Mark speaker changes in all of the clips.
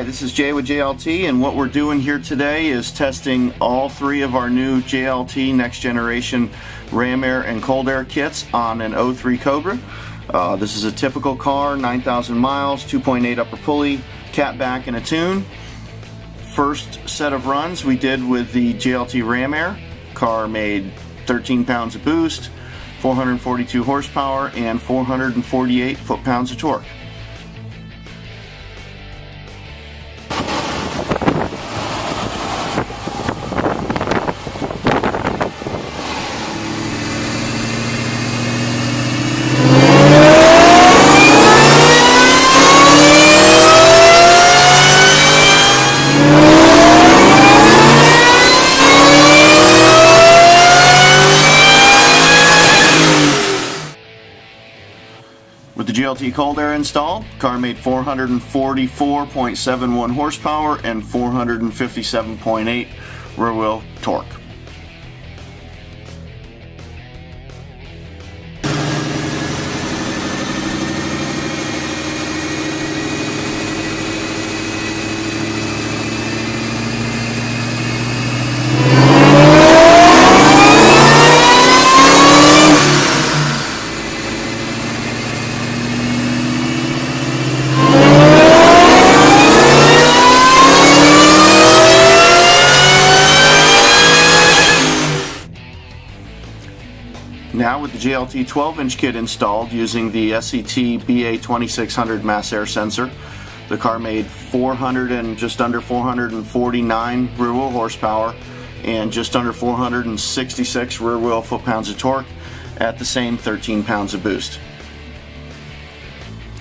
Speaker 1: this is Jay with JLT, and what we're doing here today is testing all three of our new JLT Next Generation Ram Air and Cold Air kits on an 03 Cobra. This is a typical car, 9,000 miles, 2.8 upper pulley, cat back, and a tune. First set of runs we did with the JLT Ram Air. Car made 13 pounds of boost, 442 horsepower, and 448 foot-pounds of torque. With the JLT Cold Air installed, car made 444.71 horsepower and 457.8 rear wheel torque. Now with the JLT 12-inch kit installed using the SCT BA2600 mass air sensor, the car made just under 449 rear wheel horsepower and just under 466 rear wheel foot-pounds of torque at the same 13 pounds of boost.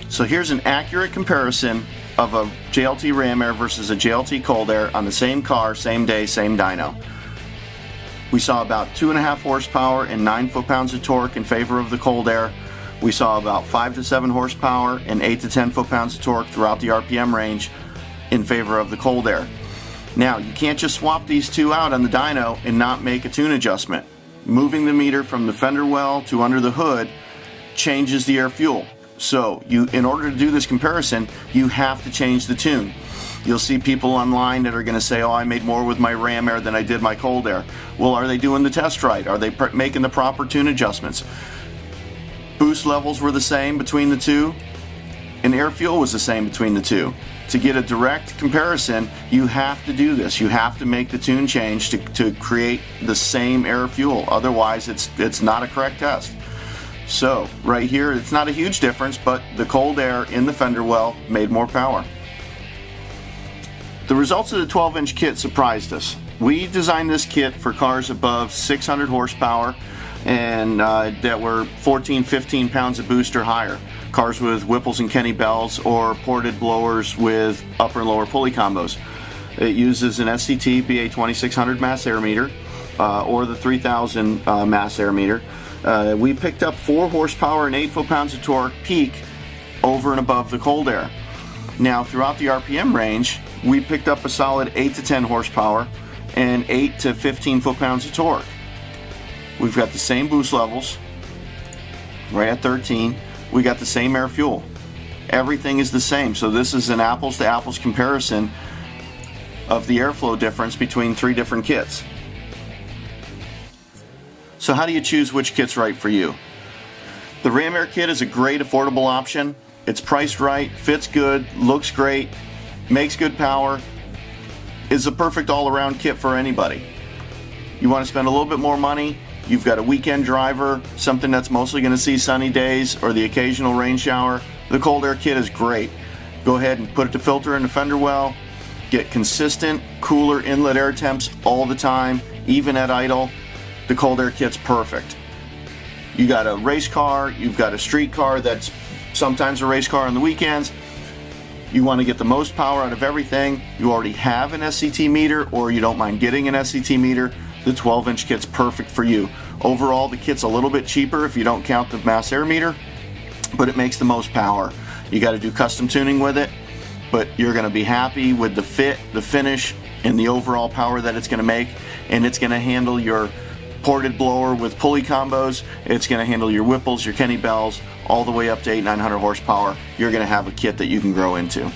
Speaker 1: So here's an accurate comparison of a JLT Ram Air versus a JLT Cold Air on the same car, same day, same dyno. We saw about 2.5 horsepower and 9 foot-pounds of torque in favor of the Cold Air. We saw about 5 to 7 horsepower and 8 to 10 foot-pounds of torque throughout the RPM range in favor of the Cold Air. Now, you can't just swap these two out on the dyno and not make a tune adjustment. Moving the meter from the fender well to under the hood changes the air fuel. So, in order to do this comparison, you have to change the tune. You'll see people online that are going to say, oh, I made more with my Ram Air than I did my Cold Air. Well, are they doing the test right? Are they making the proper tune adjustments? Boost levels were the same between the two, and air fuel was the same between the two. To get a direct comparison, you have to do this. You have to make the tune change to create the same air fuel. Otherwise, it's not a correct test. So, right here, it's not a huge difference, but the Cold Air in the fender well made more power. The results of the 12-inch kit surprised us. We designed this kit for cars above 600 horsepower and that were 15 pounds of boost or higher. Cars with Whipples and Kenny Bells or ported blowers with upper and lower pulley combos. It uses an SCT BA2600 mass air meter or the 3000 mass air meter. We picked up 4 horsepower and 8 foot-pounds of torque peak over and above the Cold Air. Now, throughout the RPM range, we picked up a solid 8 to 10 horsepower and 8 to 15 foot-pounds of torque. We've got the same boost levels, right at 13. We got the same air fuel. Everything is the same. So this is an apples to apples comparison of the airflow difference between 3 different kits. So how do you choose which kit's right for you? The Ram Air kit is a great affordable option. It's priced right, fits good, looks great, makes good power, is a perfect all-around kit for anybody. You want to spend a little bit more money, you've got a weekend driver, something that's mostly going to see sunny days or the occasional rain shower, the Cold Air kit is great. Go ahead and put it to filter in the fender well, get consistent, cooler inlet air temps all the time, even at idle. The Cold Air kit's perfect. You got a race car, you've got a street car that's sometimes a race car on the weekends. You want to get the most power out of everything. You already have an SCT meter or you don't mind getting an SCT meter. The 12-inch kit's perfect for you. Overall, the kit's a little bit cheaper if you don't count the mass air meter, but it makes the most power. You got to do custom tuning with it, but you're going to be happy with the fit, the finish, and the overall power that it's going to make, and it's going to handle your ported blower with pulley combos. It's going to handle your Whipples, your Kenny Bells, all the way up to 800-900 horsepower. You're going to have a kit that you can grow into.